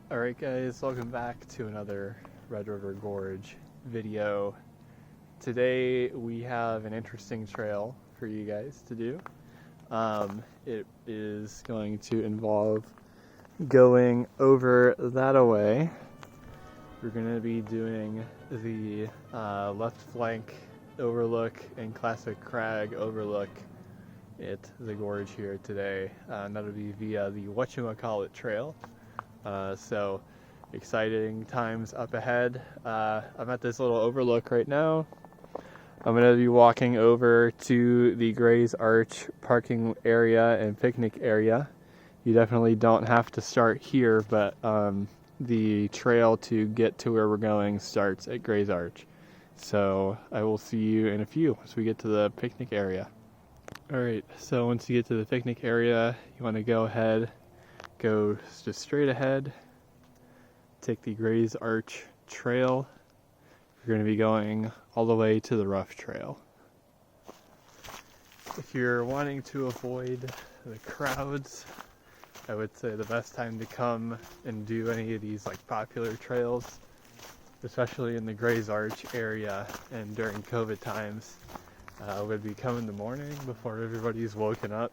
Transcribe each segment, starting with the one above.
Alright guys, welcome back to another Red River Gorge video. Today we have an interesting trail for you guys to do. It is going to involve going over that away. We're going to be doing the left flank overlook and classic Crag Overlook at the gorge here today. That'll be via the Whatchamacallit Trail. So exciting times up ahead. I'm at this little overlook right now. I'm going to be walking over to the Gray's Arch parking area and picnic area. You definitely don't have to start here, but the trail to get to where we're going starts at Gray's Arch. So I will see you in a few once we get to the picnic area. Alright, so once you get to the picnic area, you want to go ahead, go just straight ahead, take the Gray's Arch Trail. You're going to be going all the way to the rough trail. If you're wanting to avoid the crowds, I would say the best time to come and do any of these popular trails, especially in the Gray's Arch area and during COVID times, would be come in the morning before everybody's woken up.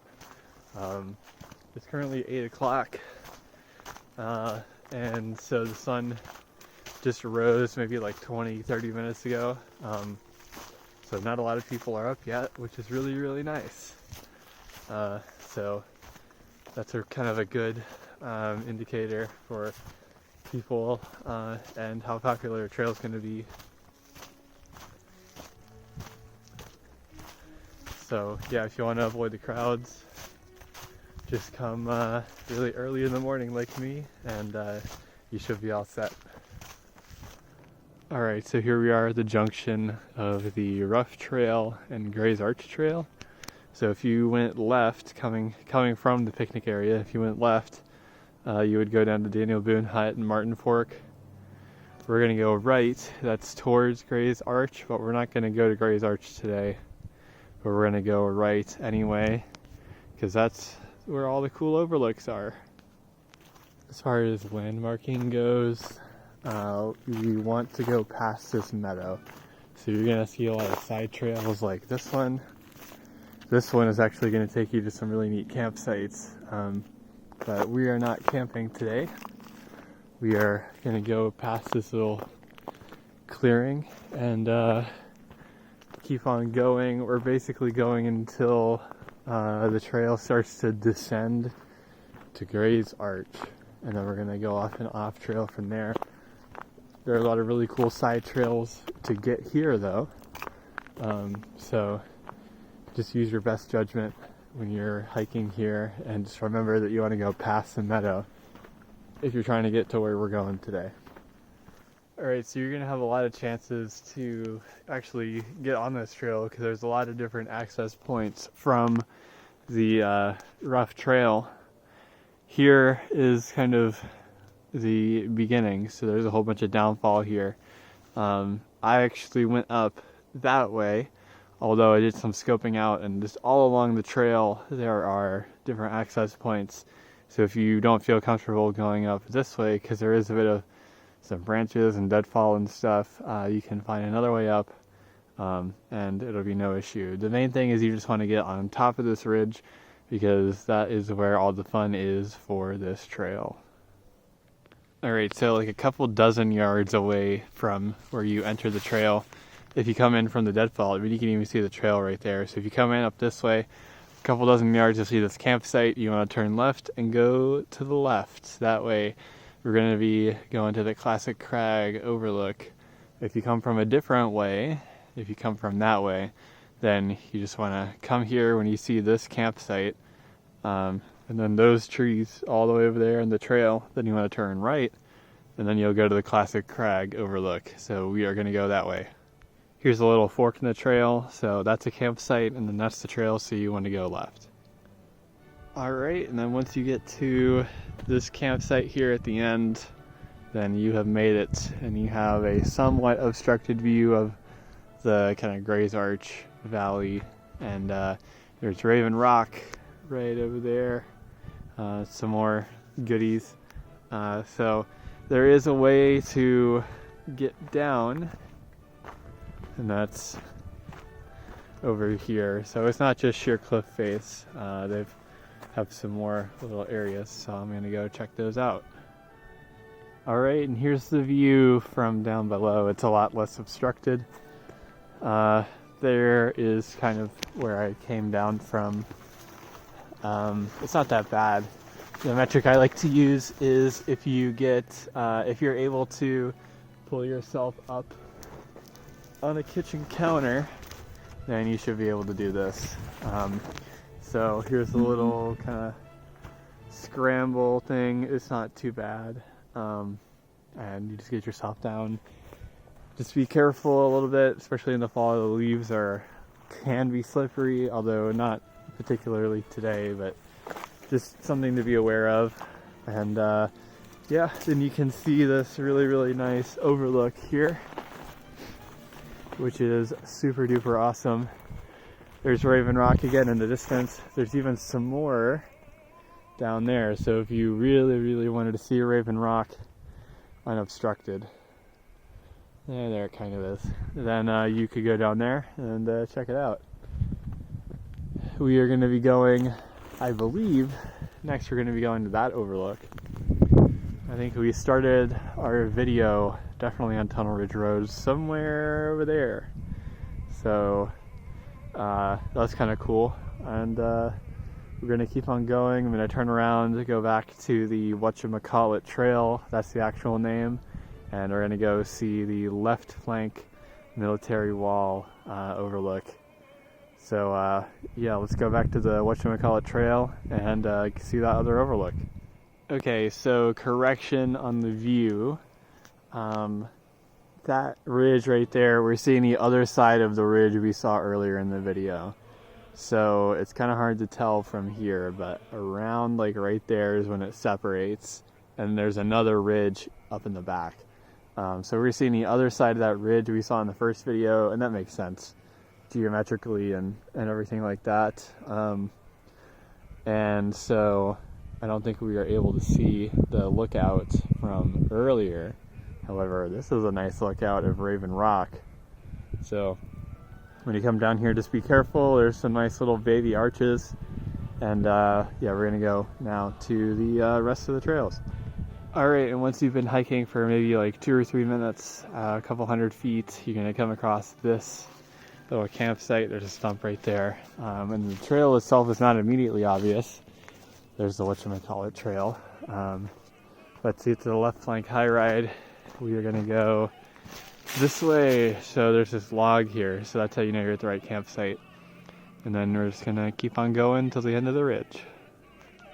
It's currently 8 o'clock, and so the sun just rose maybe 20-30 minutes ago, so not a lot of people are up yet, which is really nice. So that's kind of a good indicator for people and how popular a trail is going to be. So yeah, if you want to avoid the crowds, just come really early in the morning like me, and you should be all set. Alright, so here we are at the junction of the Rough Trail and Gray's Arch Trail. So if you went left, coming from the picnic area, if you went left, you would go down to Daniel Boone Hut and Martin Fork. We're going to go right, that's towards Gray's Arch, but we're not going to go to Gray's Arch today. But we're going to go right anyway, because that's where all the cool overlooks are. As far as landmarking goes, we want to go past this meadow. So you're going to see a lot of side trails like this one. This one is actually going to take you to some really neat campsites. But we are not camping today. We are going to go past this little clearing and keep on going. We're basically going until the trail starts to descend to Gray's Arch, and then we're going to go off and off trail from there. There are a lot of really cool side trails to get here though, so just use your best judgment when you're hiking here, and just remember that you want to go past the meadow if you're trying to get to where we're going today. Alright, so you're going to have a lot of chances to actually get on this trail because there's a lot of different access points from the rough trail. Here is kind of the beginning, so there's a whole bunch of downfall here. I actually went up that way, although I did some scoping out, and just all along the trail there are different access points. So if you don't feel comfortable going up this way, because there is a bit of some branches and deadfall and stuff, you can find another way up, and it'll be no issue. The main thing is you just want to get on top of this ridge, because that is where all the fun is for this trail. Alright, so a couple dozen yards away from where you enter the trail, if you come in from the deadfall, you can even see the trail right there. So if you come in up this way, a couple dozen yards, you'll see this campsite. You want to turn left and go to the left. That way we're going to be going to the classic Crag Overlook. If you come from a different way, if you come from that way, then you just want to come here when you see this campsite, and then those trees all the way over there in the trail, then you want to turn right, and then you'll go to the classic Crag Overlook. So we are going to go that way. Here's a little fork in the trail, so that's a campsite, and then that's the trail, so you want to go left. Alright, and then once you get to this campsite here at the end, then you have made it, and you have a somewhat obstructed view of the kind of Gray's Arch Valley, and there's Raven Rock right over there, some more goodies. So there is a way to get down, and that's over here. So it's not just sheer cliff face. They have some more little areas, so I'm gonna go check those out. All right, and here's the view from down below. It's a lot less obstructed. There is kind of where I came down from. It's not that bad. The metric I like to use is if you're able to pull yourself up on a kitchen counter, then you should be able to do this. So here's a little kind of scramble thing. It's not too bad. And you just get yourself down. Just be careful a little bit, especially in the fall. The leaves can be slippery, although not particularly today, but just something to be aware of. And yeah, then you can see this really, really nice overlook here, which is super duper awesome. There's Raven Rock again in the distance. There's even some more down there. So if you really, really wanted to see Raven Rock unobstructed, there it kind of is, then you could go down there and check it out. We are going to be going, I believe, next we're going to be going to that overlook. I think we started our video definitely on Tunnel Ridge Road, somewhere over there. So that's kind of cool. And we're going to keep on going. I'm going to turn around to go back to the Whatchamacallit Trail. That's the actual name. And we're going to go see the left flank military wall overlook. So yeah, let's go back to the Whatchamacallit Trail and see that other overlook. Okay, so correction on the view. That ridge right there, we're seeing the other side of the ridge we saw earlier in the video. So it's kind of hard to tell from here, but around like right there is when it separates, and there's another ridge up in the back. So we're seeing the other side of that ridge we saw in the first video, and that makes sense geometrically and everything like that. And so I don't think we are able to see the lookout from earlier. However, this is a nice lookout of Raven Rock. So when you come down here, just be careful. There's some nice little baby arches. And yeah, we're gonna go now to the rest of the trails. All right, and once you've been hiking for maybe like 2 or 3 minutes, a couple hundred feet, you're gonna come across this little campsite. There's a stump right there. And the trail itself is not immediately obvious. There's the Whatchamacallit Trail. Let's see, to the left flank high ride, we are gonna go this way. So there's this log here, so that's how you know you're at the right campsite. And then we're just gonna keep on going till the end of the ridge.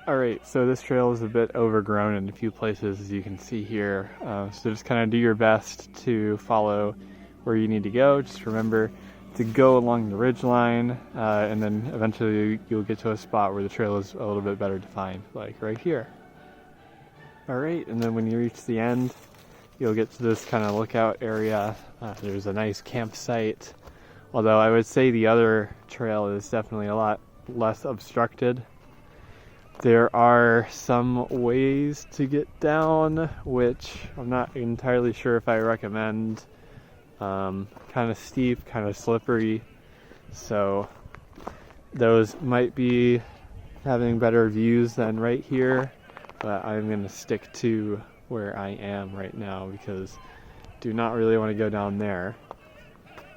Alright, so this trail is a bit overgrown in a few places, as you can see here. So just kind of do your best to follow where you need to go. Just remember to go along the ridge line, and then eventually you'll get to a spot where the trail is a little bit better defined, like right here. Alright, and then when you reach the end, you'll get to this kind of lookout area. There's a nice campsite, although I would say the other trail is definitely a lot less obstructed. There are some ways to get down, which I'm not entirely sure if I recommend. Kind of steep, kind of slippery, so those might be having better views than right here, but I'm going to stick to where I am right now because I do not really want to go down there.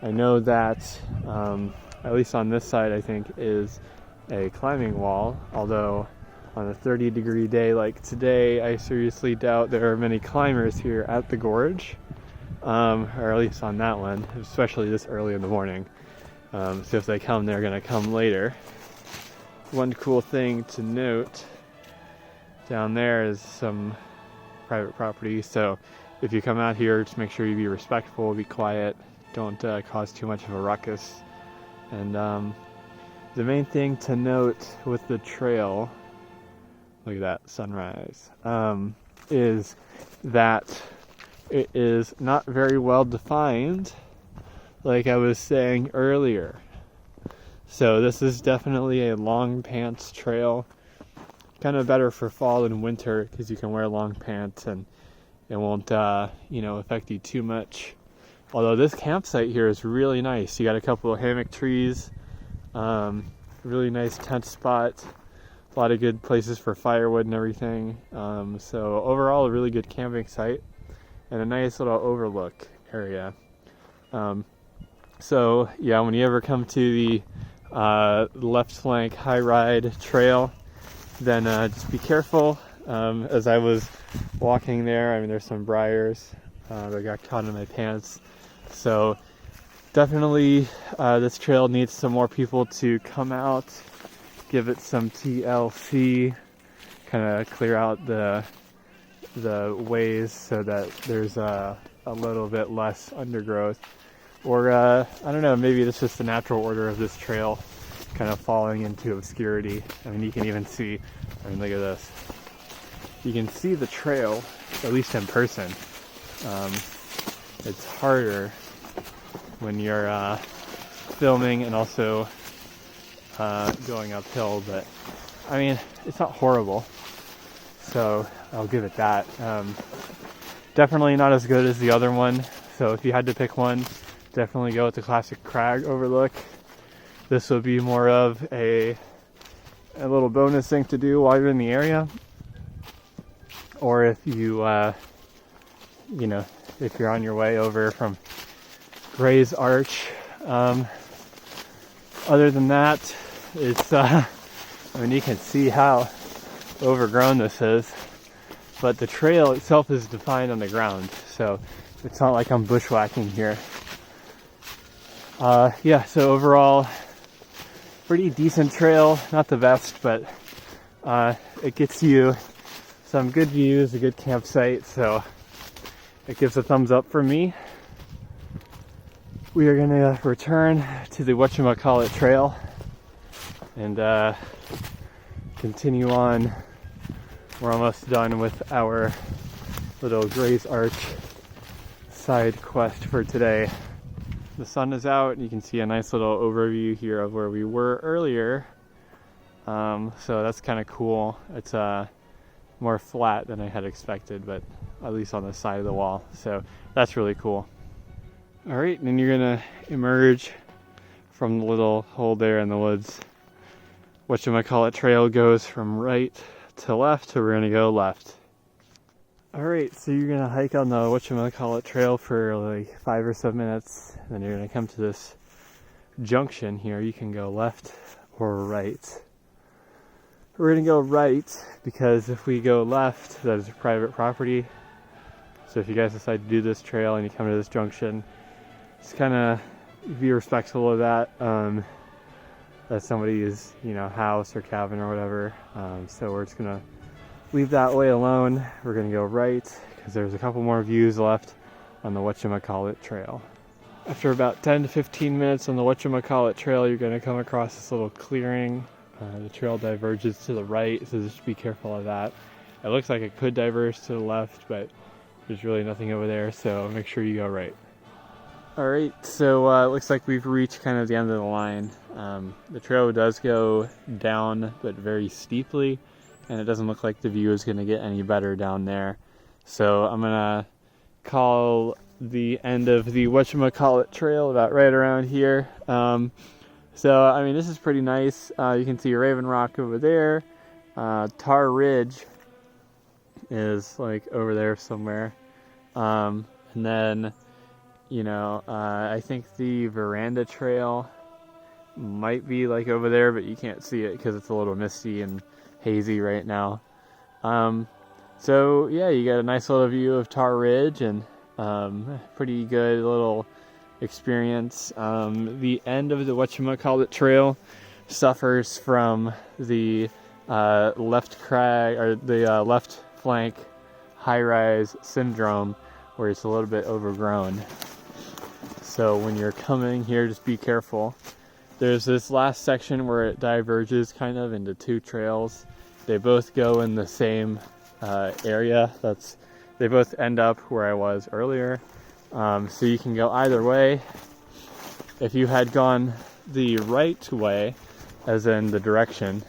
I know that, at least on this side, I think is a climbing wall, although on a 30-degree day like today, I seriously doubt there are many climbers here at the Gorge, or at least on that one, especially this early in the morning. So if they come, they're going to come later. One cool thing to note down there is some private property, so if you come out here, just make sure you be respectful, be quiet, don't cause too much of a ruckus. And the main thing to note with the trail, look at that sunrise, is that it is not very well defined, like I was saying earlier. So this is definitely a long pants trail, kind of better for fall and winter because you can wear long pants and it won't, affect you too much. Although this campsite here is really nice. You got a couple of hammock trees, really nice tent spot, a lot of good places for firewood and everything. So overall, a really good camping site and a nice little overlook area. So yeah, when you ever come to the left flank high ride trail, then just be careful. As I was walking there, I mean, there's some briars that got caught in my pants. So definitely this trail needs some more people to come out, give it some TLC, kind of clear out the ways so that there's a little bit less undergrowth. Or I don't know, maybe it's just the natural order of this trail kind of falling into obscurity. I mean, you can even see, look at this. You can see the trail, at least in person. It's harder when you're filming and also going uphill, but I mean, it's not horrible. So I'll give it that. Definitely not as good as the other one. So if you had to pick one, definitely go with the classic Crag Overlook. This will be more of a little bonus thing to do while you're in the area. Or if you, if you're on your way over from Gray's Arch. Other than that, it's, you can see how overgrown this is. But the trail itself is defined on the ground. So it's not like I'm bushwhacking here. So overall, pretty decent trail. Not the best, but it gets you some good views, a good campsite, so it gives a thumbs up for me. We are going to return to the Whatchamacallit Trail and continue on. We're almost done with our little Gray's Arch side quest for today. The sun is out, and you can see a nice little overview here of where we were earlier. So that's kind of cool. It's more flat than I had expected, but at least on the side of the wall. So that's really cool. All right, and then you're gonna emerge from the little hole there in the woods. Whatchamacallit Trail goes from right to left, so we're gonna go left. All right, so you're gonna hike on the Whatchamacallit Trail for like 5 or so minutes, and then you're gonna come to this junction here. You can go left or right. We're gonna go right because if we go left, that is private property. So if you guys decide to do this trail and you come to this junction, just kind of be respectful of that. That's somebody's, house or cabin or whatever. So we're just gonna leave that way alone. We're gonna go right because there's a couple more views left on the Whatchamacallit Trail. After about 10 to 15 minutes on the Whatchamacallit Trail, you're gonna come across this little clearing. The trail diverges to the right, so just be careful of that. It looks like it could diverge to the left, but there's really nothing over there, so make sure you go right. Alright, so it looks like we've reached kind of the end of the line. The trail does go down, but very steeply, and it doesn't look like the view is going to get any better down there. So I'm going to call the end of the Whatchamacallit Trail about right around here. This is pretty nice. You can see Raven Rock over there. Tar Ridge is like over there somewhere. And then, I think the Veranda Trail might be like over there, but you can't see it because it's a little misty and hazy right now. You got a nice little view of Tar Ridge and pretty good little experience. The end of the Whatchamacallit Trail suffers from the left crag or the left flank high-rise syndrome, where it's a little bit overgrown. So when you're coming here, just be careful. There's this last section where it diverges kind of into two trails. They both go in the same area. They both end up where I was earlier. So you can go either way. If you had gone the right way, as in the direction,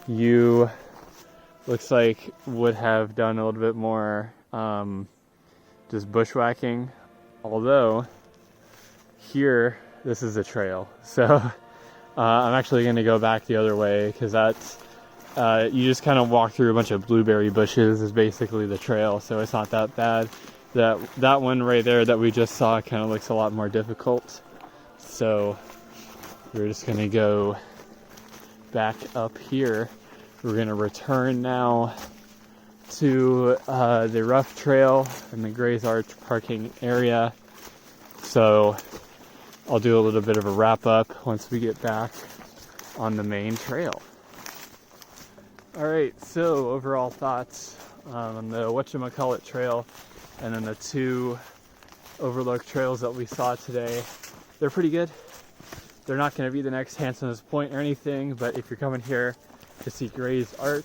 you looks like would have done a little bit more just bushwhacking, although here this is a trail, so I'm actually going to go back the other way, because that's you just kind of walk through a bunch of blueberry bushes is basically the trail, so it's not that bad. That one right there that we just saw kind of looks a lot more difficult, so we're just going to go back up here. We're going to return now to the rough trail and the Gray's Arch parking area, so I'll do a little bit of a wrap up once we get back on the main trail. Alright, so overall thoughts on the Whatchamacallit Trail and then the 2 overlook trails that we saw today. They're pretty good. They're not going to be the next handsomest point or anything, but if you're coming here to see Gray's Arch,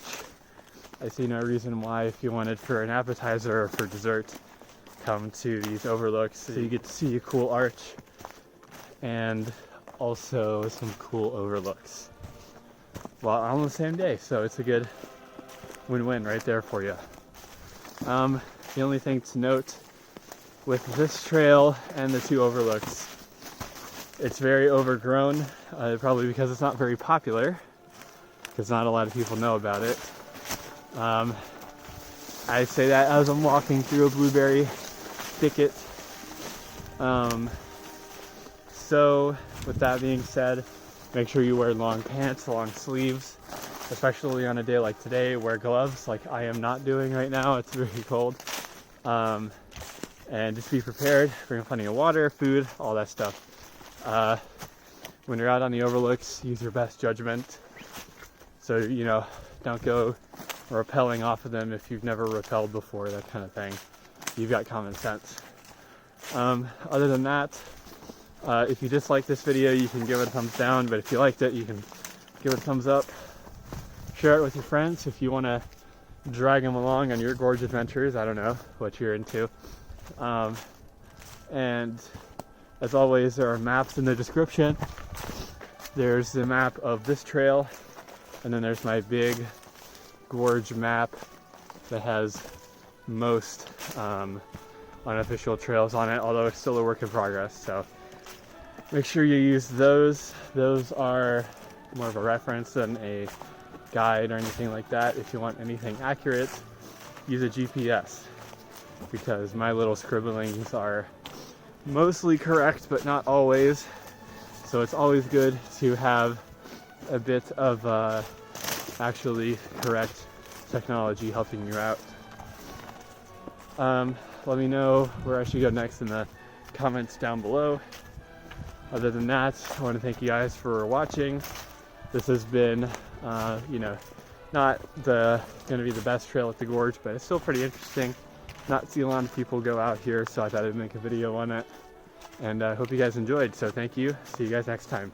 I see no reason why, if you wanted for an appetizer or for dessert, come to these overlooks so you get to see a cool arch and also some cool overlooks. Well, on the same day, so it's a good win-win right there for you. The only thing to note with this trail and the 2 overlooks, it's very overgrown, probably because it's not very popular, because not a lot of people know about it. I say that as I'm walking through a blueberry thicket. So with that being said, make sure you wear long pants, long sleeves, especially on a day like today. Wear gloves like I am not doing right now. It's very cold. And just be prepared. Bring plenty of water, food, all that stuff. When you're out on the overlooks, use your best judgment. So, you know, don't go rappelling off of them if you've never rappelled before, that kind of thing. You've got common sense. Other than that, if you dislike this video, you can give it a thumbs down, but if you liked it, you can give it a thumbs up. Share it with your friends if you want to drag them along on your gorge adventures. I don't know what you're into. And as always, there are maps in the description. There's the map of this trail, and then there's my big gorge map that has most unofficial trails on it, although it's still a work in progress. So make sure you use those. Those are more of a reference than a guide or anything like that. If you want anything accurate, use a GPS, because my little scribblings are mostly correct, but not always. So it's always good to have a bit of actually correct technology helping you out. Let me know where I should go next in the comments down below. Other than that, I want to thank you guys for watching. This has been, you know, not going to be the best trail at the gorge, but it's still pretty interesting. Not see a lot of people go out here, so I thought I'd make a video on it. And I hope you guys enjoyed. So thank you. See you guys next time.